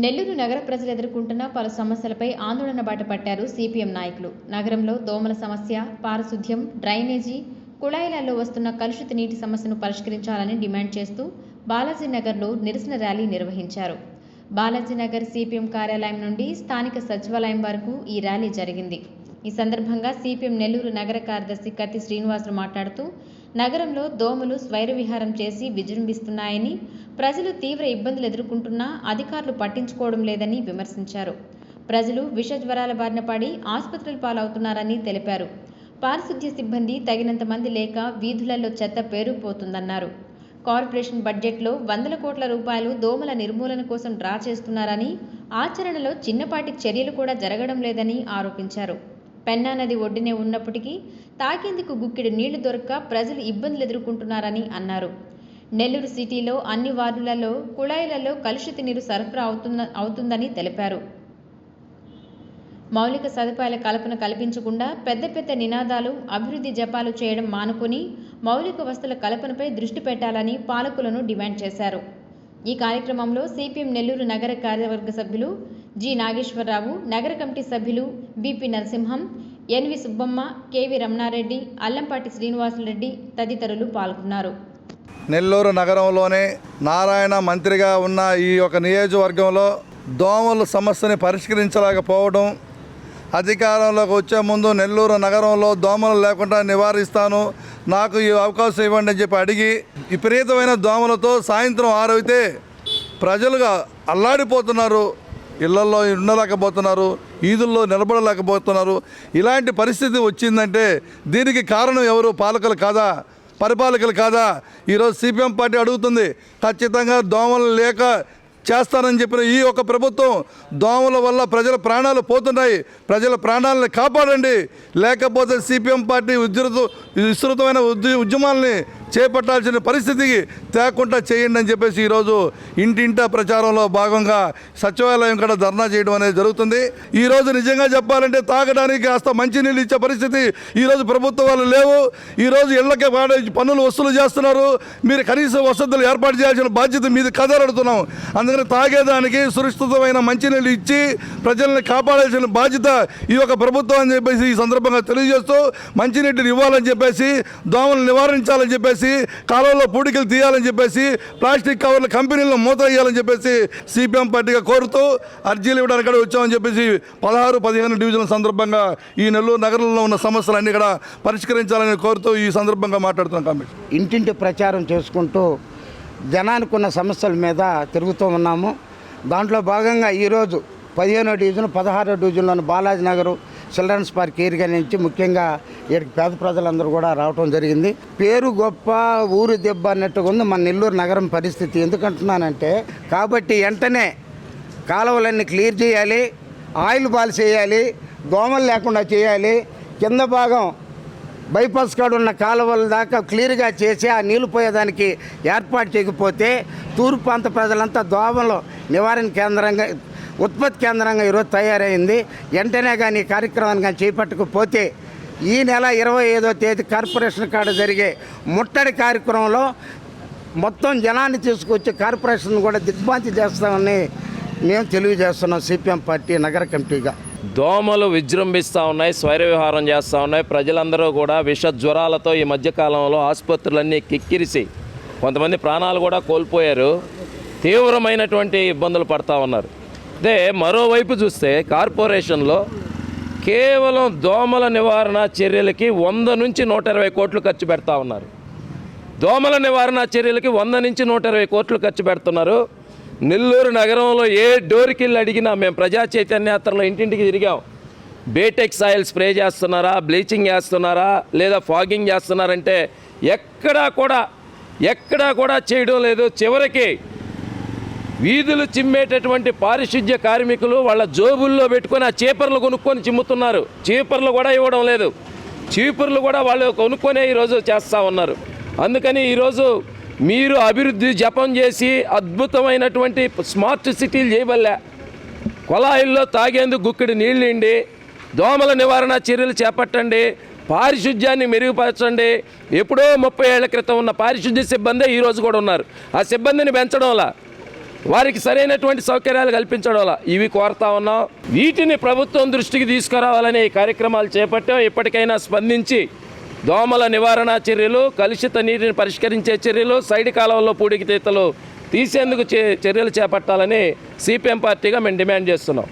నెల్లూరు నగర ప్రజలు ఎదుర్కొంటున్న పలు సమస్యలపై ఆందోళన బాట పట్టారు సిపిఎం నాయకులు. నగరంలో దోమల సమస్య, పారిశుధ్యం, డ్రైనేజీ, కుళాయిలలో వస్తున్న కలుషిత నీటి సమస్యను పరిష్కరించాలని డిమాండ్ చేస్తూ బాలాజీనగర్లో నిరసన ర్యాలీ నిర్వహించారు. బాలాజీనగర్ సిపిఎం కార్యాలయం నుండి స్థానిక సచివాలయం వరకు ఈ ర్యాలీ జరిగింది. ఈ సందర్భంగా సిపిఎం నెల్లూరు నగర కార్యదర్శి కత్తి శ్రీనివాసులు మాట్లాడుతూ, నగరంలో దోమలు స్వైర విహారం చేసి విజృంభిస్తున్నాయని, ప్రజలు తీవ్ర ఇబ్బందులు ఎదుర్కొంటున్నా అధికారులు పట్టించుకోవడం లేదని విమర్శించారు. ప్రజలు విష జ్వరాల బారిన పడి ఆసుపత్రుల పాలవుతున్నారని తెలిపారు. పారిశుధ్య సిబ్బంది తగినంత మంది లేక వీధులలో చెత్త పేరుకుపోతుందన్నారు. కార్పొరేషన్ బడ్జెట్లో 100 కోట్ల రూపాయలు దోమల నిర్మూలన కోసం డ్రా చేస్తున్నారని, ఆచరణలో చిన్నపాటి చర్యలు కూడా జరగడం లేదని ఆరోపించారు. పెన్నా నది ఒడ్డునే ఉన్నప్పటికీ తాగేందుకు గుక్కెడు నీళ్లు దొరక్క ప్రజలు ఇబ్బందులు ఎదుర్కొంటున్నారని అన్నారు. నెల్లూరు సిటీలో అన్ని వార్డులలో కుళాయిలలో కలుషిత నీరు సరఫరా అవుతుందని తెలిపారు. మౌలిక సదుపాయాల కల్పన కల్పించకుండా పెద్ద పెద్ద నినాదాలు, అభివృద్ధి జపాలు చేయడం మానుకొని మౌలిక వసతుల కల్పనపై దృష్టి పెట్టాలని పాలకులను డిమాండ్ చేశారు. ఈ కార్యక్రమంలో సిపిఎం నెల్లూరు నగర కార్యవర్గ సభ్యులు జి నాగేశ్వరరావు, నగర కమిటీ సభ్యులు BP Narasimham, NV Subbamma, KV Ramanareddy, Allampati Srinivasulareddy తదితరులు పాల్గొన్నారు. నెల్లూరు నగరంలోనే నారాయణ మంత్రిగా ఉన్న ఈ యొక్క నియోజకవర్గంలో దోమల సమస్యని పరిష్కరించలేకపోవడం, అధికారంలోకి వచ్చే ముందు నెల్లూరు నగరంలో దోమలు లేకుండా నివారిస్తాను, నాకు ఈ అవకాశం ఇవ్వండి అని చెప్పి అడిగి విపరీతమైన దోమలతో సాయంత్రం 6 అయితే ప్రజలుగా అల్లాడిపోతున్నారు. ఇళ్లలో ఉండలేకపోతున్నారు, ఈదుల్లో నిలబడలేకపోతున్నారు. ఇలాంటి పరిస్థితి వచ్చిందంటే దీనికి కారణం ఎవరు? పాలకులు కాదా? పరిపాలకులు కాదా? ఈరోజు సిపిఎం పార్టీ అడుగుతుంది. ఖచ్చితంగా దోమలు లేక చేస్తానని చెప్పిన ఈ యొక్క ప్రభుత్వం దోమల వల్ల ప్రజల ప్రాణాలు పోతున్నాయి. ప్రజల ప్రాణాలను కాపాడండి, లేకపోతే సిపిఎం పార్టీ విస్తృతమైన ఉద్యమాలని చేపట్టాల్సిన పరిస్థితికి తేకుండా చేయండి అని చెప్పేసి ఈరోజు ఇంటింటా ప్రచారంలో భాగంగా సచివాలయం కూడా ధర్నా చేయడం అనేది జరుగుతుంది. ఈరోజు నిజంగా చెప్పాలంటే తాగడానికి కాస్త మంచినీళ్ళు ఇచ్చే పరిస్థితి ఈరోజు ప్రభుత్వాలు లేవు. ఈరోజు ఇళ్లకే పన్నులు వసూలు చేస్తున్నారు. మీరు కనీస వసతులు ఏర్పాటు చేయాల్సిన బాధ్యత మీది కదలడుతున్నాం. అందుకని తాగేదానికి సురక్షితమైన మంచినీళ్ళు ఇచ్చి ప్రజల్ని కాపాడాల్సిన బాధ్యత ఈ యొక్క ప్రభుత్వం అని చెప్పేసి ఈ సందర్భంగా తెలియజేస్తూ, మంచినీటిని ఇవ్వాలని చెప్పేసి, దోమలు నివారించాలని చెప్పేసి, కాలువలో పూడికలు తీయాలని చెప్పేసి, ప్లాస్టిక్ కవర్ల కంపెనీలను మూత వేయాలని చెప్పేసి సిపిఎం పార్టీగా కోరుతూ అర్జీలు ఇవ్వడానికి కూడా వచ్చామని చెప్పేసి 16, 15 డివిజన్ల సందర్భంగా ఈ నెల్లూరు నగరంలో ఉన్న సమస్యలన్నీ కూడా పరిష్కరించాలని కోరుతూ ఈ సందర్భంగా మాట్లాడుతున్నాం. కమిటీ ఇంటింటి ప్రచారం చేసుకుంటూ జనానికి ఉన్న సమస్యల మీద తిరుగుతూ ఉన్నాము. దాంట్లో భాగంగా ఈరోజు 15వ డివిజన్, 16వ డివిజన్లోని Balaji Nagar children's park area నుంచి ముఖ్యంగా ఇక్కడికి పేద ప్రజలందరూ కూడా రావడం జరిగింది. పేరు గొప్ప, ఊరు దెబ్బ అన్నట్టుగా ఉంది మన నెల్లూరు నగరం పరిస్థితి. ఎందుకంటున్నానంటే, కాబట్టి వెంటనే కాలువలన్నీ క్లియర్ చేయాలి, ఆయిల్ బాల్ చేయాలి, దోమలు లేకుండా చేయాలి. కింద భాగం బైపాస్ కాడ ఉన్న కాలువల దాకా క్లియర్గా చేసి ఆ నీళ్లు పోయేదానికి ఏర్పాటు చేయకపోతే తూర్పు ప్రాంత ప్రజలంతా దోమలు నివారణ కేంద్రంగా, ఉత్పత్తి కేంద్రంగా ఈరోజు తయారైంది. వెంటనే కానీ కార్యక్రమాన్ని కానీ చేపట్టకపోతే ఈ నెల 25వ తేదీ కార్పొరేషన్ కాడ జరిగే ముట్టడి కార్యక్రమంలో మొత్తం జనాన్ని తీసుకొచ్చి కార్పొరేషన్ కూడా దిగ్భ్రాంతి చేస్తామని మేము తెలియజేస్తున్నాం సిపిఎం పార్టీ నగర కమిటీగా. దోమలు విజృంభిస్తూ ఉన్నాయి, స్వైర విహారం చేస్తూ ఉన్నాయి. ప్రజలందరూ కూడా విష జ్వరాలతో ఈ మధ్యకాలంలో ఆసుపత్రులన్నీ కిక్కిరిసి కొంతమంది ప్రాణాలు కూడా కోల్పోయారు. తీవ్రమైనటువంటి ఇబ్బందులు పడుతూ ఉన్నారు. అదే మరోవైపు చూస్తే కార్పొరేషన్లో కేవలం దోమల నివారణ చర్యలకి 100 నుంచి 120 కోట్లు ఖర్చు పెడతా ఉన్నారు. దోమల నివారణ చర్యలకి 100 నుంచి 120 కోట్లు ఖర్చు పెడుతున్నారు. నెల్లూరు నగరంలో ఏ డోర్కి వెళ్ళి అడిగినా, మేము ప్రజా చైతన్యాత్రలో ఇంటింటికి తిరిగాం, బేటెక్స్ ఆయిల్ స్ప్రే చేస్తున్నారా, బ్లీచింగ్ చేస్తున్నారా, లేదా ఫాగింగ్ చేస్తున్నారంటే ఎక్కడా కూడా చేయడం లేదు. చివరికి వీధులు చిమ్మేటటువంటి పారిశుధ్య కార్మికులు వాళ్ళ జోబుల్లో పెట్టుకొని ఆ చీపర్లు కొనుక్కొని చిమ్ముతున్నారు. చీపర్లు కూడా ఇవ్వడం లేదు. చీపుర్లు కూడా వాళ్ళు కొనుక్కొనే ఈరోజు చేస్తూ ఉన్నారు. అందుకని ఈరోజు మీరు అభివృద్ధి జపం చేసి అద్భుతమైనటువంటి స్మార్ట్ సిటీలు చేయబల్లే, కొలాయిల్లో తాగేందుకు గుక్కెడు నీళ్ళిండి, దోమల నివారణ చర్యలు చేపట్టండి, పారిశుధ్యాన్ని మెరుగుపరచండి. ఎప్పుడో 30 ఏళ్ల క్రితం ఉన్న పారిశుధ్య సిబ్బంది ఈరోజు కూడా ఉన్నారు. ఆ సిబ్బందిని పెంచడంలా వారికి సరైనటువంటి సౌకర్యాలు కల్పించడం వల్ల ఇవి కోరుతా ఉన్నాం. వీటిని ప్రభుత్వం దృష్టికి తీసుకురావాలని ఈ కార్యక్రమాలు చేపట్టాం. ఇప్పటికైనా స్పందించి దోమల నివారణ చర్యలు, కలుషిత నీటిని పరిష్కరించే చర్యలు, సైడ్ కాలువల్లో పూడికతీతలు తీసేందుకు చర్యలు చేపట్టాలని సిపిఎం పార్టీగా మేము డిమాండ్ చేస్తున్నాం.